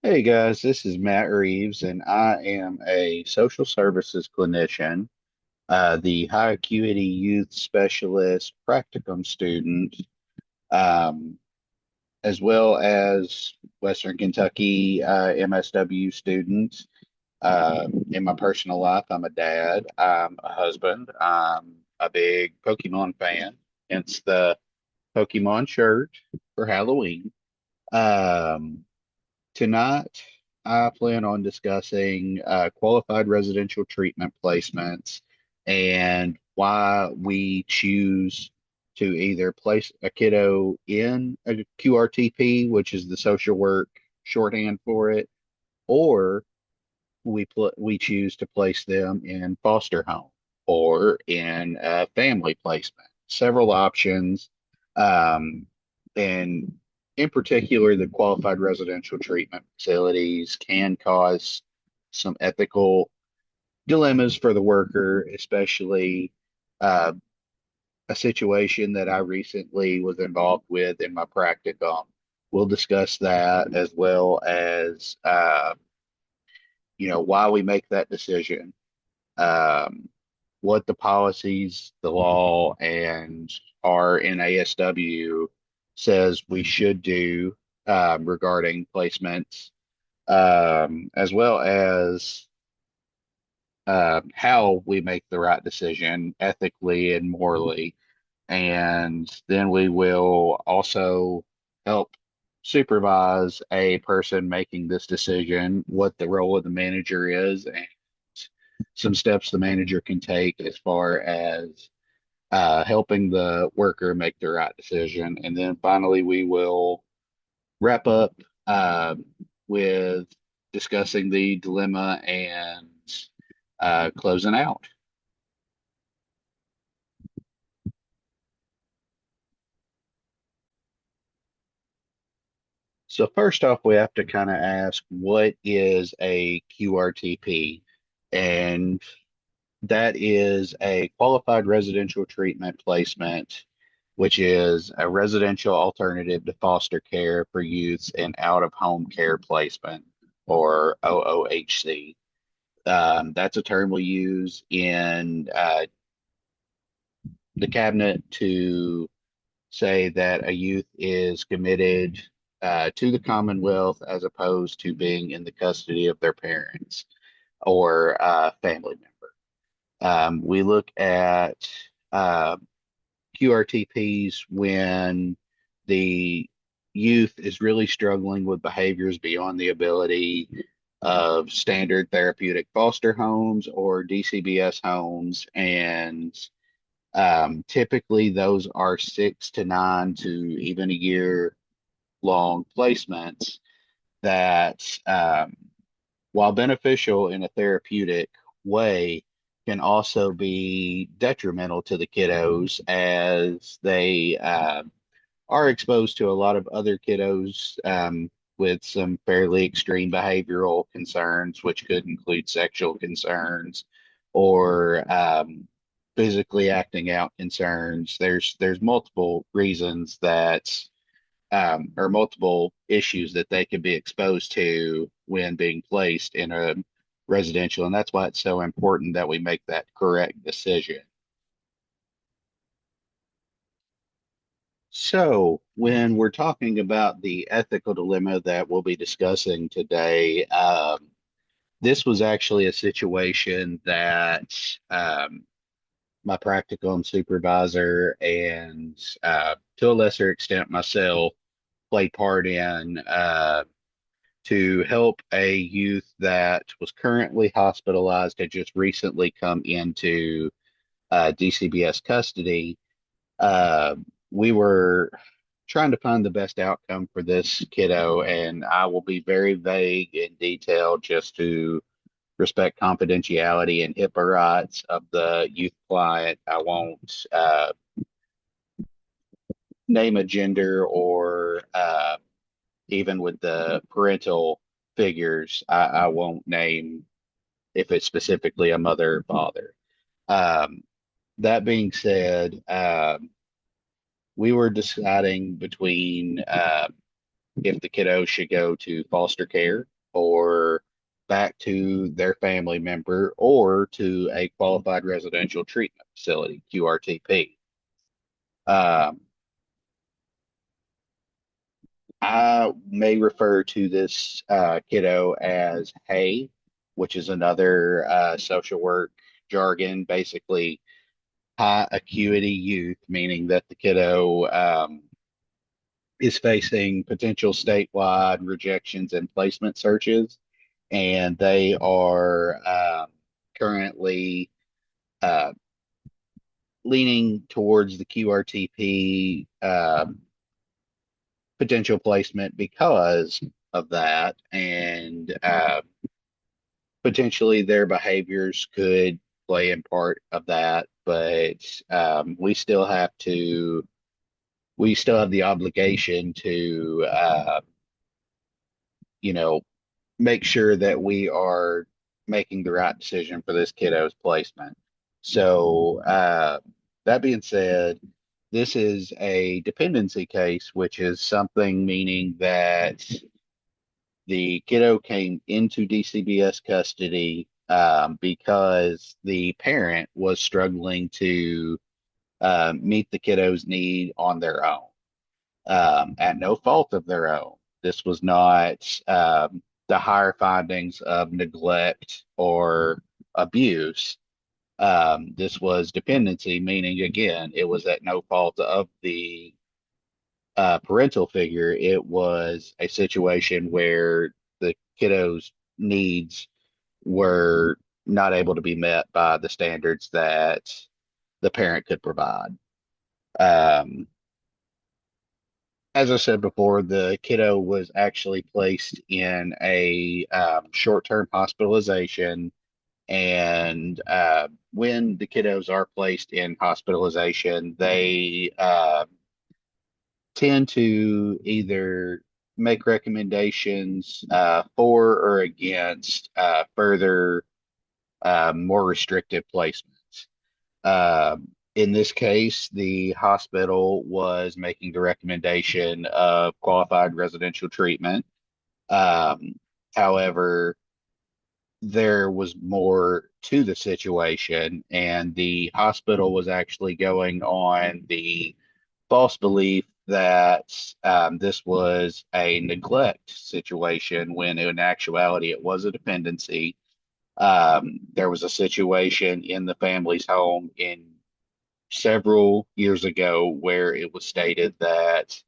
Hey guys, this is Matt Rives, and I am a social services clinician, the high acuity youth specialist practicum student, um, as well as Western Kentucky MSW student. In my personal life, I'm a dad, I'm a husband, I'm a big Pokemon fan, hence the Pokemon shirt for Halloween. Um, Tonight, I plan on discussing qualified residential treatment placements and why we choose to either place a kiddo in a QRTP, which is the social work shorthand for it, or we choose to place them in foster home or in a family placement. Several options, um, and in particular, the qualified residential treatment facilities can cause some ethical dilemmas for the worker, especially uh, a situation that I recently was involved with in my practicum. We'll discuss that as well as why we make that decision, um, what the policies, the law, and our NASW says we should do regarding placements, as well as how we make the right decision ethically and morally. And then we will also help supervise a person making this decision, what the role of the manager is, and some steps the manager can take as far as helping the worker make the right decision. And then finally, we will wrap up uh, with discussing the dilemma and closing out. So first off, we have to kind of ask, what is a QRTP? And that is a qualified residential treatment placement, which is a residential alternative to foster care for youths in out-of-home care placement, or OOHC. That's a term we use in the cabinet to say that a youth is committed to the Commonwealth as opposed to being in the custody of their parents or family member. We look at uh, QRTPs when the youth is really struggling with behaviors beyond the ability of standard therapeutic foster homes or DCBS homes. And typically, those are 6 to 9 to even a year long placements that, while beneficial in a therapeutic way, can also be detrimental to the kiddos as they are exposed to a lot of other kiddos with some fairly extreme behavioral concerns, which could include sexual concerns or physically acting out concerns. There's multiple reasons that or multiple issues that they could be exposed to when being placed in a residential, and that's why it's so important that we make that correct decision. So, when we're talking about the ethical dilemma that we'll be discussing today, this was actually a situation that my practicum supervisor and to a lesser extent myself played part in to help a youth that was currently hospitalized, had just recently come into DCBS custody. Uh, we were trying to find the best outcome for this kiddo, and I will be very vague in detail just to respect confidentiality and HIPAA rights of the youth client. I won't name a gender or even with the parental figures, I won't name if it's specifically a mother or father. Um, that being said, we were deciding between if the kiddo should go to foster care or back to their family member or to a qualified residential treatment facility, QRTP. Um, I may refer to this kiddo as Hay, which is another social work jargon, basically high acuity youth, meaning that the kiddo is facing potential statewide rejections and placement searches, and they are currently uh, leaning towards the QRTP potential placement because of that, and potentially their behaviors could play in part of that. But we still have the obligation to, you know, make sure that we are making the right decision for this kiddo's placement. So, that being said, this is a dependency case, which is something meaning that the kiddo came into DCBS custody because the parent was struggling to meet the kiddo's need on their own, at no fault of their own. This was not the higher findings of neglect or abuse. This was dependency, meaning again, it was at no fault of the parental figure. It was a situation where the kiddo's needs were not able to be met by the standards that the parent could provide. Um, as I said before, the kiddo was actually placed in a short-term hospitalization. And when the kiddos are placed in hospitalization, they tend to either make recommendations for or against further more restrictive placements. In this case, the hospital was making the recommendation of qualified residential treatment. Um, However, there was more to the situation, and the hospital was actually going on the false belief that this was a neglect situation when in actuality it was a dependency. There was a situation in the family's home in several years ago where it was stated that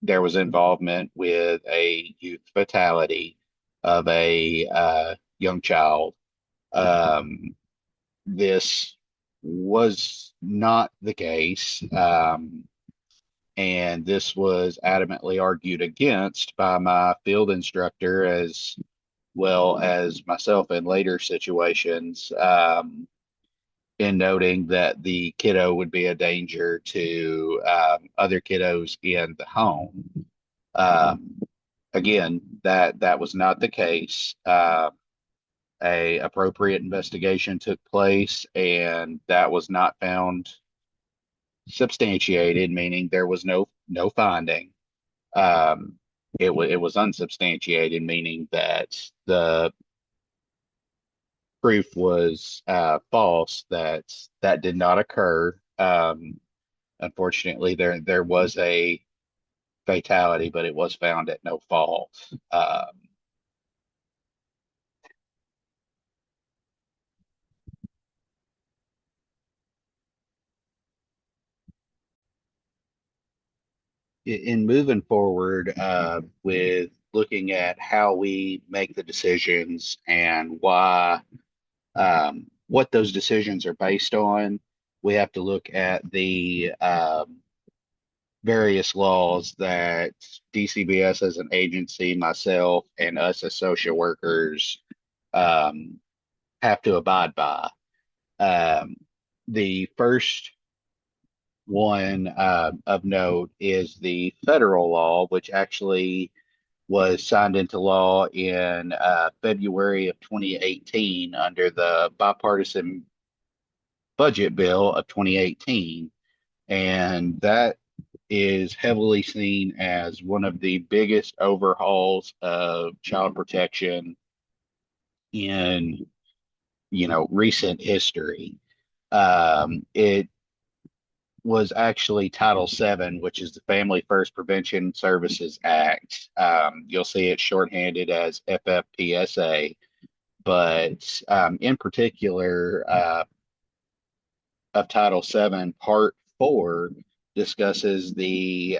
there was involvement with a youth fatality of a young child. Um, this was not the case. And this was adamantly argued against by my field instructor as well as myself in later situations, in noting that the kiddo would be a danger to other kiddos in the home. Um, Again, that was not the case. A appropriate investigation took place, and that was not found substantiated, meaning there was no finding. Um, it was unsubstantiated, meaning that the proof was false, that that did not occur. Unfortunately, there was a fatality, but it was found at no fault. In moving forward with looking at how we make the decisions and why, what those decisions are based on, we have to look at the various laws that DCBS as an agency, myself, and us as social workers um, have to abide by. Um, the first one of note is the federal law, which actually was signed into law in February of 2018 under the bipartisan budget bill of 2018. And that is heavily seen as one of the biggest overhauls of child protection in, recent history. It was actually Title VII, which is the Family First Prevention Services Act. You'll see it shorthanded as FFPSA, but in particular, of Title VII, Part 4 discusses the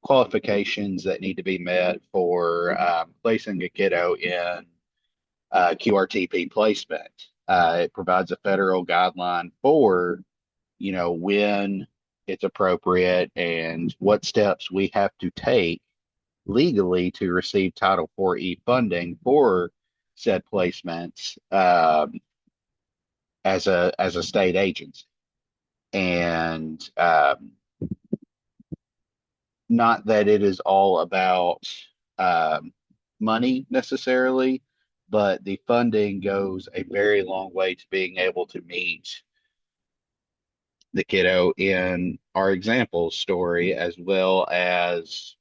qualifications that need to be met for placing a kiddo in QRTP placement. It provides a federal guideline for, when it's appropriate and what steps we have to take legally to receive Title IV-E funding for said placements as a state agency. And not that it is all about um, money necessarily, but the funding goes a very long way to being able to meet the kiddo in our example story, as well as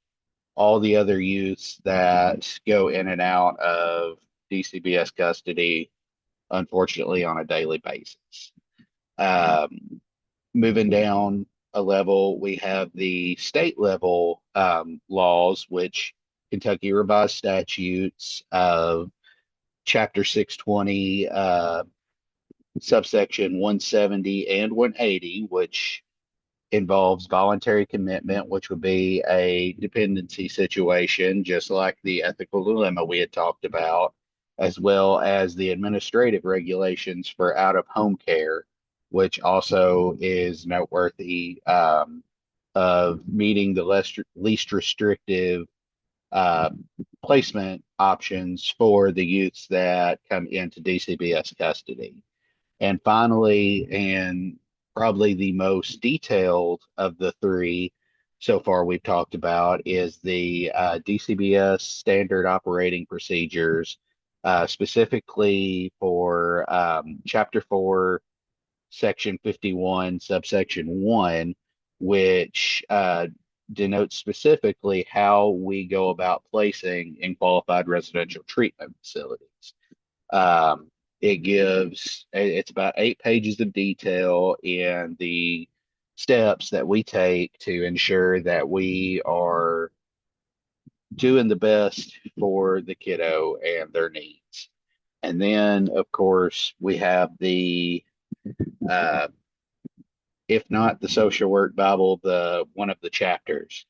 all the other youths that go in and out of DCBS custody, unfortunately, on a daily basis. Um, Moving down a level, we have the state level laws, which Kentucky revised statutes of Chapter 620, subsection 170 and 180, which involves voluntary commitment, which would be a dependency situation, just like the ethical dilemma we had talked about, as well as the administrative regulations for out of home care, which also is noteworthy of meeting the least restrictive uh, placement options for the youths that come into DCBS custody. And finally, and probably the most detailed of the three so far we've talked about, is the DCBS standard operating procedures, specifically for Chapter 4, Section 51, subsection 1, which denotes specifically how we go about placing in qualified residential treatment facilities. Um, it's about 8 pages of detail in the steps that we take to ensure that we are doing the best for the kiddo and their needs. And then, of course, we have uh, if not the social work Bible, the one of the chapters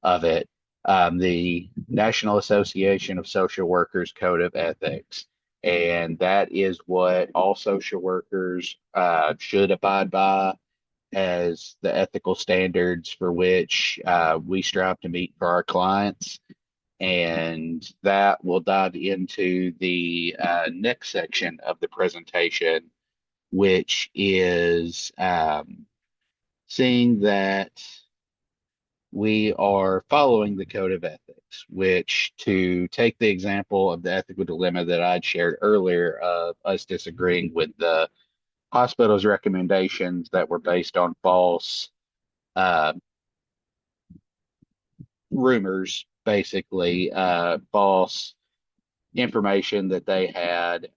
of it, the National Association of Social Workers Code of Ethics. And that is what all social workers should abide by as the ethical standards for which we strive to meet for our clients. And that will dive into the next section of the presentation, which is seeing that we are following the code of ethics, which, to take the example of the ethical dilemma that I'd shared earlier of us disagreeing with the hospital's recommendations that were based on false uh, rumors, basically, false information that they had.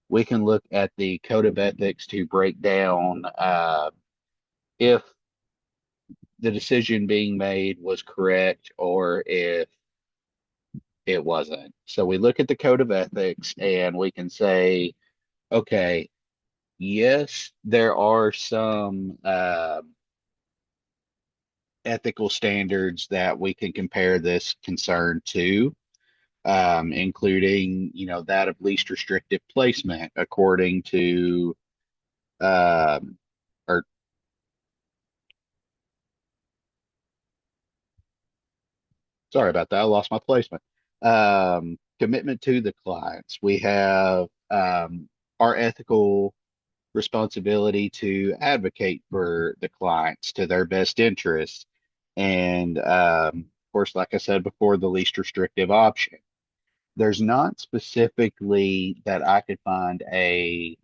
We can look at the code of ethics to break down if the decision being made was correct or if it wasn't. So we look at the code of ethics and we can say, okay, yes, there are some ethical standards that we can compare this concern to, including, that of least restrictive placement, according to, um, or sorry about that, I lost my placement. Commitment to the clients. We have our ethical responsibility to advocate for the clients to their best interests. And of course, like I said before, the least restrictive option. There's not specifically that I could find a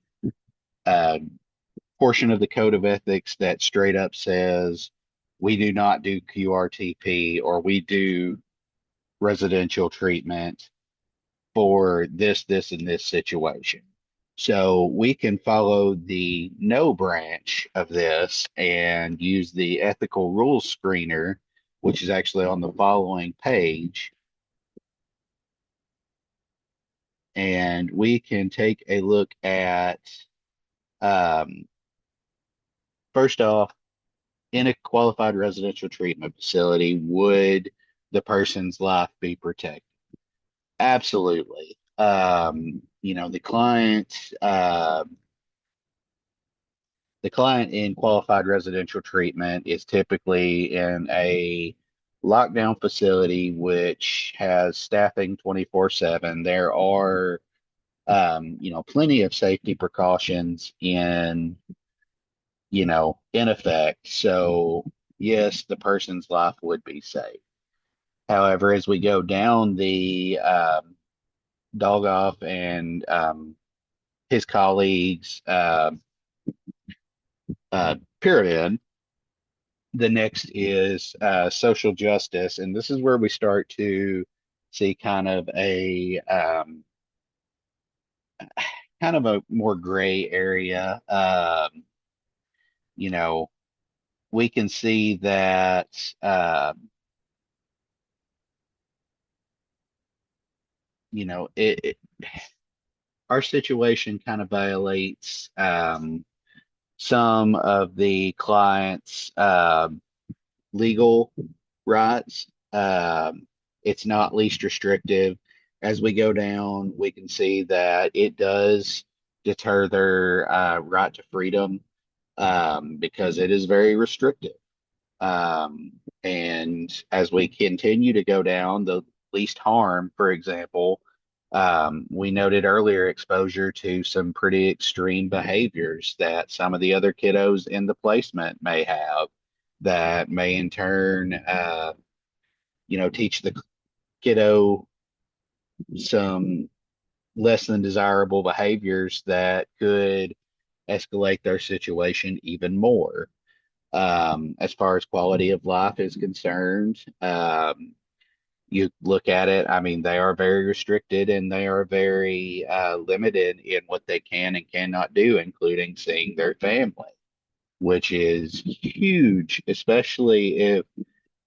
portion of the code of ethics that straight up says we do not do QRTP or we do residential treatment for this, and this situation. So we can follow the no branch of this and use the ethical rules screener, which is actually on the following page. And we can take a look at, um, first off, in a qualified residential treatment facility, would the person's life be protected? Absolutely. The client in qualified residential treatment is typically in a lockdown facility which has staffing 24/7. There are, plenty of safety precautions in effect. So, yes, the person's life would be safe. However, as we go down the Dolgoff and his colleagues' pyramid, the next is social justice, and this is where we start to see kind of a more gray area. You know, we can see that it our situation kind of violates some of the clients' legal rights. It's not least restrictive. As we go down, we can see that it does deter their right to freedom because it is very restrictive. Um, and as we continue to go down, the least harm, for example, we noted earlier exposure to some pretty extreme behaviors that some of the other kiddos in the placement may have that may in turn, teach the kiddo some less than desirable behaviors that could escalate their situation even more. As far as quality of life is concerned, you look at it, I mean, they are very restricted and they are very limited in what they can and cannot do, including seeing their family, which is huge, especially if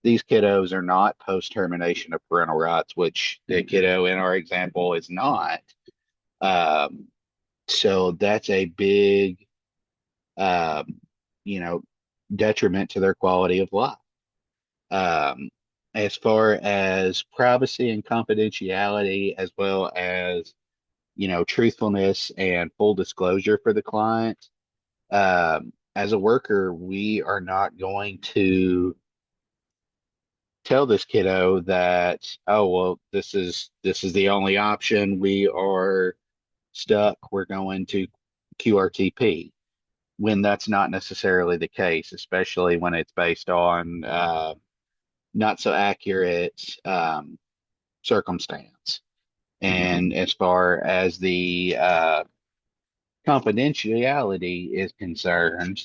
these kiddos are not post termination of parental rights, which the kiddo in our example is not. Um, so that's a big, um, you know, detriment to their quality of life. Um, as far as privacy and confidentiality, as well as, truthfulness and full disclosure for the client, as a worker, we are not going to tell this kiddo that, oh, well, this is the only option. We are stuck. We're going to QRTP when that's not necessarily the case, especially when it's based on not so accurate circumstance. And as far as the confidentiality is concerned,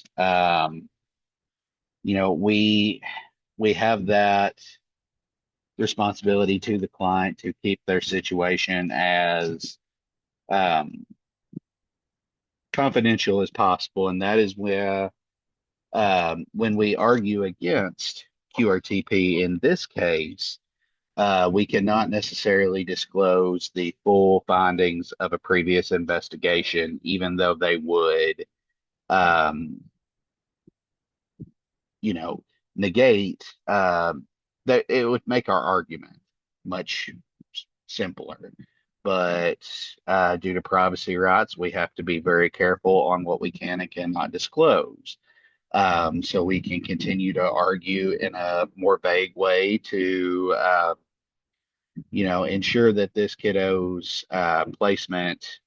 we have that responsibility to the client to keep their situation as um, confidential as possible, and that is where when we argue against QRTP in this case, we cannot necessarily disclose the full findings of a previous investigation, even though they would, um, you know, negate that it would make our argument much simpler. But due to privacy rights, we have to be very careful on what we can and cannot disclose. So we can continue to argue in a more vague way to ensure that this kiddo's placement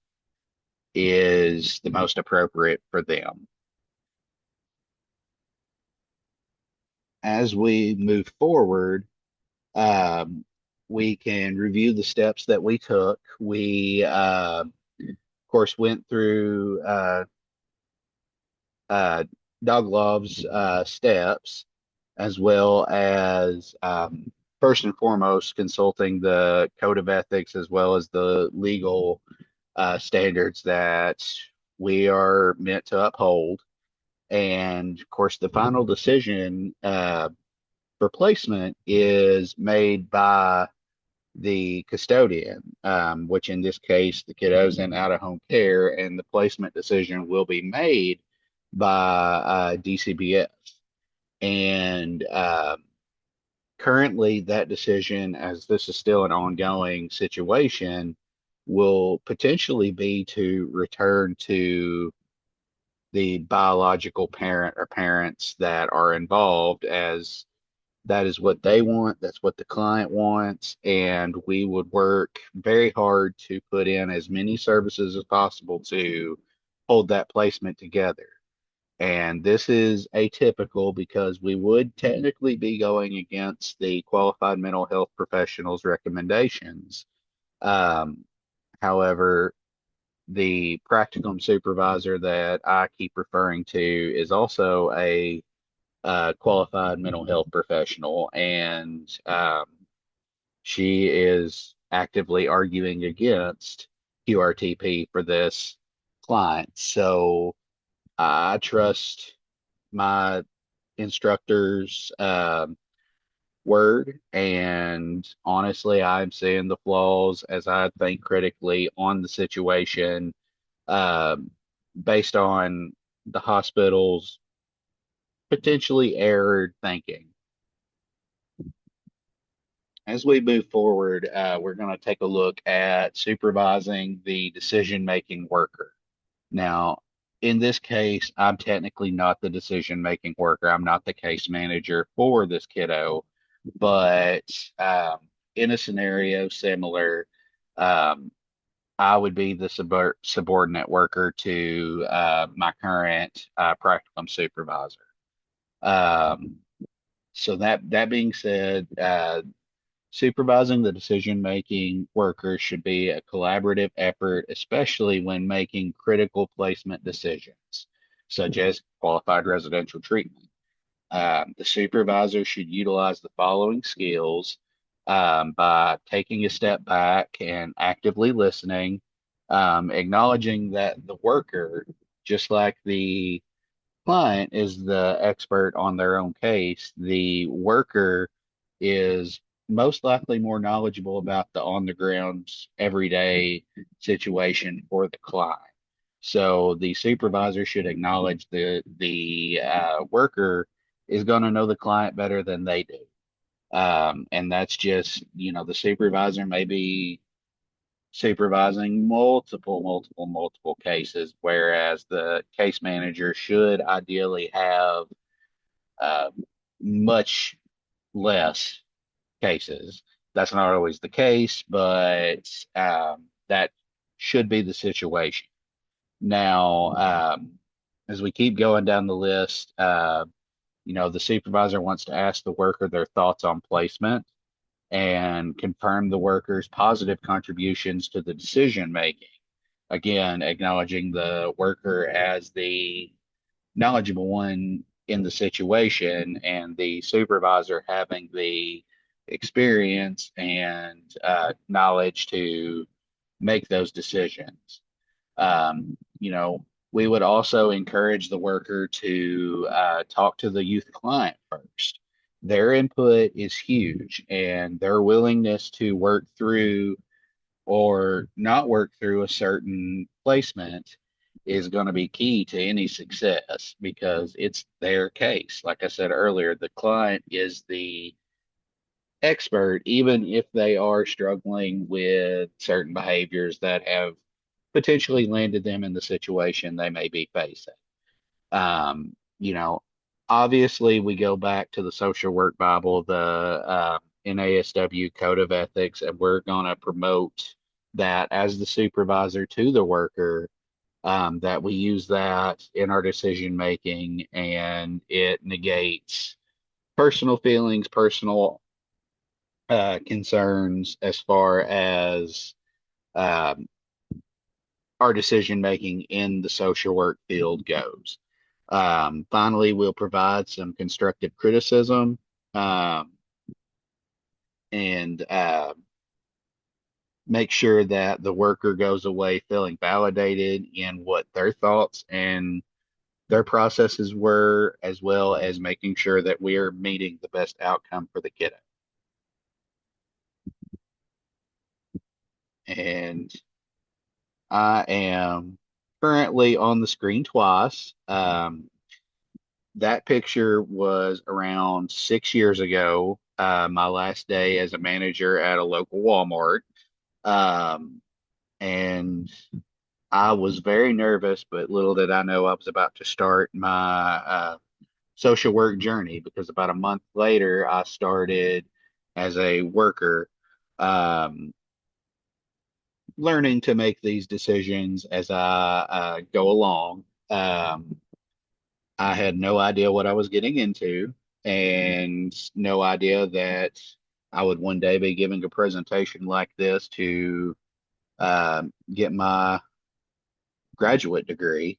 is the most appropriate for them. As we move forward, um, we can review the steps that we took. We, of course, went through uh, Doglov's steps. as well as first and foremost consulting the code of ethics as well as the legal standards that we are meant to uphold. And of course, the final decision for placement is made by the custodian, which in this case, the kiddo's in out of home care, and the placement decision will be made by DCBS. And currently, that decision, as this is still an ongoing situation, will potentially be to return to the biological parent or parents that are involved, as that is what they want, that's what the client wants, and we would work very hard to put in as many services as possible to hold that placement together. And this is atypical because we would technically be going against the qualified mental health professionals' recommendations. Um, However, the practicum supervisor that I keep referring to is also a qualified mental health professional, and she is actively arguing against QRTP for this client. So I trust my instructor's word, and honestly, I'm seeing the flaws as I think critically on the situation, um, based on the hospital's potentially errored thinking. As we move forward, we're going to take a look at supervising the decision-making worker. Now, in this case, I'm technically not the decision-making worker. I'm not the case manager for this kiddo, but in a scenario similar, um, I would be the subordinate worker to my current practicum supervisor. Um, so that being said, supervising the decision-making workers should be a collaborative effort, especially when making critical placement decisions, such as qualified residential treatment. The supervisor should utilize the following skills by taking a step back and actively listening, acknowledging that the worker, just like the client is the expert on their own case, the worker is most likely more knowledgeable about the on the ground everyday situation for the client. So the supervisor should acknowledge the worker is going to know the client better than they do. And that's just, the supervisor may be supervising multiple cases, whereas the case manager should ideally have uh, much less cases. That's not always the case, but that should be the situation. Now, as we keep going down the list, the supervisor wants to ask the worker their thoughts on placement and confirm the worker's positive contributions to the decision making. Again, acknowledging the worker as the knowledgeable one in the situation and the supervisor having the experience and knowledge to make those decisions. We would also encourage the worker to talk to the youth client first. Their input is huge, and their willingness to work through or not work through a certain placement is going to be key to any success because it's their case. Like I said earlier, the client is the expert, even if they are struggling with certain behaviors that have potentially landed them in the situation they may be facing. Um, you know, Obviously, we go back to the social work Bible, the NASW Code of Ethics, and we're going to promote that as the supervisor to the worker, that we use that in our decision making, and it negates personal feelings, personal concerns as far as um, our decision making in the social work field goes. Finally, we'll provide some constructive criticism, um, and make sure that the worker goes away feeling validated in what their thoughts and their processes were, as well as making sure that we are meeting the best outcome for the kiddo. And I am currently on the screen twice. That picture was around 6 years ago, my last day as a manager at a local Walmart. Um, and I was very nervous, but little did I know I was about to start my social work journey, because about a month later, I started as a worker, um, learning to make these decisions as I go along. Um, I had no idea what I was getting into, and no idea that I would one day be giving a presentation like this to get my graduate degree.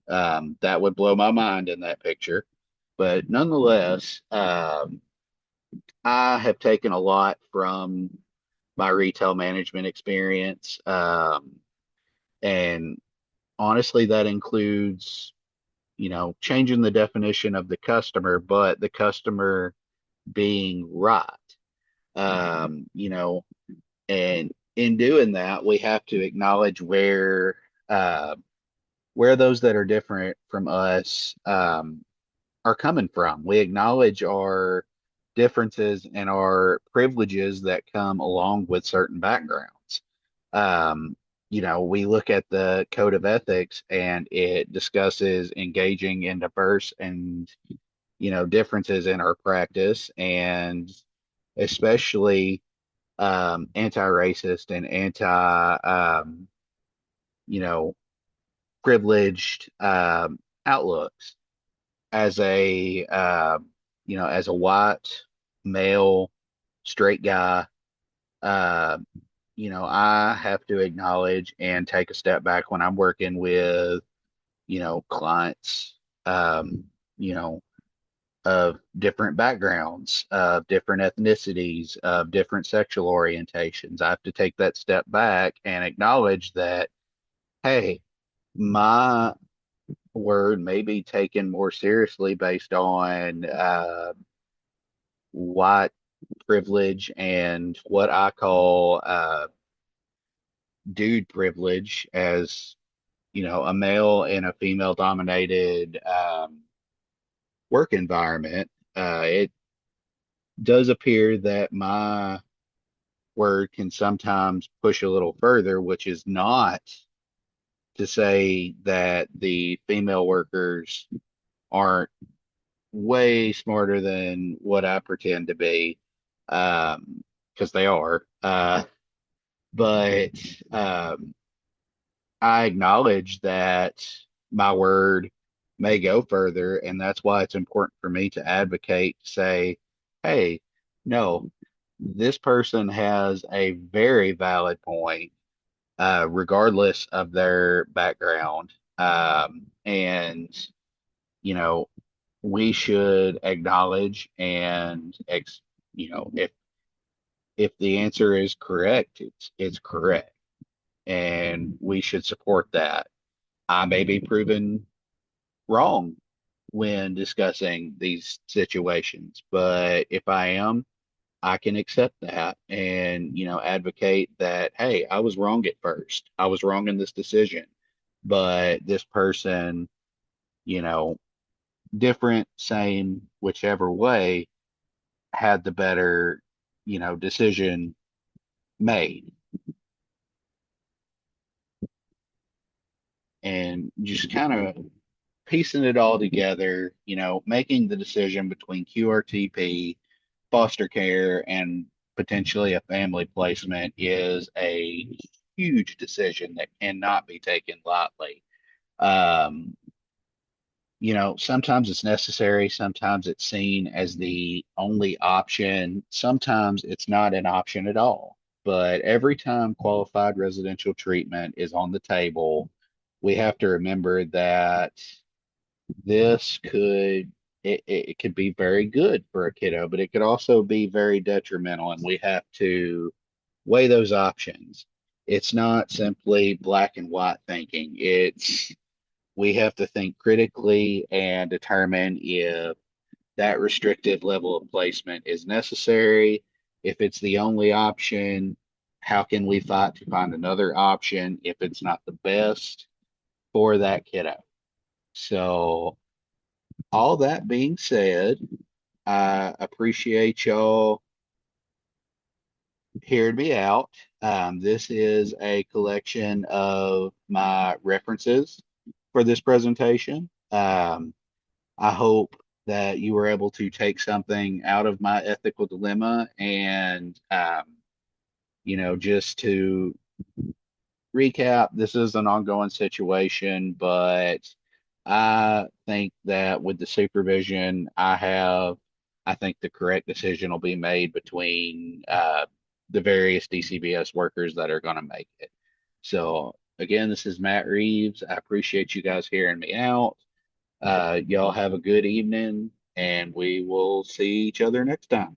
That would blow my mind in that picture. But nonetheless, I have taken a lot from my retail management experience. And honestly, that includes, changing the definition of the customer, but the customer being right. You know, and in doing that, we have to acknowledge uh, where those that are different from us are coming from. We acknowledge our differences and our privileges that come along with certain backgrounds. Um, we look at the code of ethics, and it discusses engaging in diverse and, differences in our practice, and especially anti-racist and you know, privileged outlooks. As a white male straight guy, uh, I have to acknowledge and take a step back when I'm working with, clients, um, you know, of different backgrounds, of different ethnicities, of different sexual orientations. I have to take that step back and acknowledge that, hey, my word may be taken more seriously based on white privilege and what I call dude privilege, as a male in a female dominated work environment. It does appear that my word can sometimes push a little further, which is not to say that the female workers aren't way smarter than what I pretend to be, because they are. But I acknowledge that my word may go further, and that's why it's important for me to advocate, to say, hey, no, this person has a very valid point, regardless of their background. And, you know, we should acknowledge and, if the answer is correct, it's correct, and we should support that. I may be proven wrong when discussing these situations, but if I am, I can accept that and, advocate that, hey, I was wrong at first. I was wrong in this decision, but this person, you know, different, same, whichever way, had the better, decision made. And just kind of piecing it all together, making the decision between QRTP, foster care, and potentially a family placement is a huge decision that cannot be taken lightly. Um, sometimes it's necessary, sometimes it's seen as the only option, sometimes it's not an option at all. But every time qualified residential treatment is on the table, we have to remember that this could it could be very good for a kiddo, but it could also be very detrimental, and we have to weigh those options. It's not simply black and white thinking. It's we have to think critically and determine if that restricted level of placement is necessary. If it's the only option, how can we fight to find another option if it's not the best for that kiddo? So, all that being said, I appreciate y'all hearing me out. This is a collection of my references for this presentation. I hope that you were able to take something out of my ethical dilemma and, just to recap, this is an ongoing situation, but I think that with the supervision I think the correct decision will be made between the various DCBS workers that are going to make it. So, again, this is Matt Reeves. I appreciate you guys hearing me out. Y'all have a good evening, and we will see each other next time.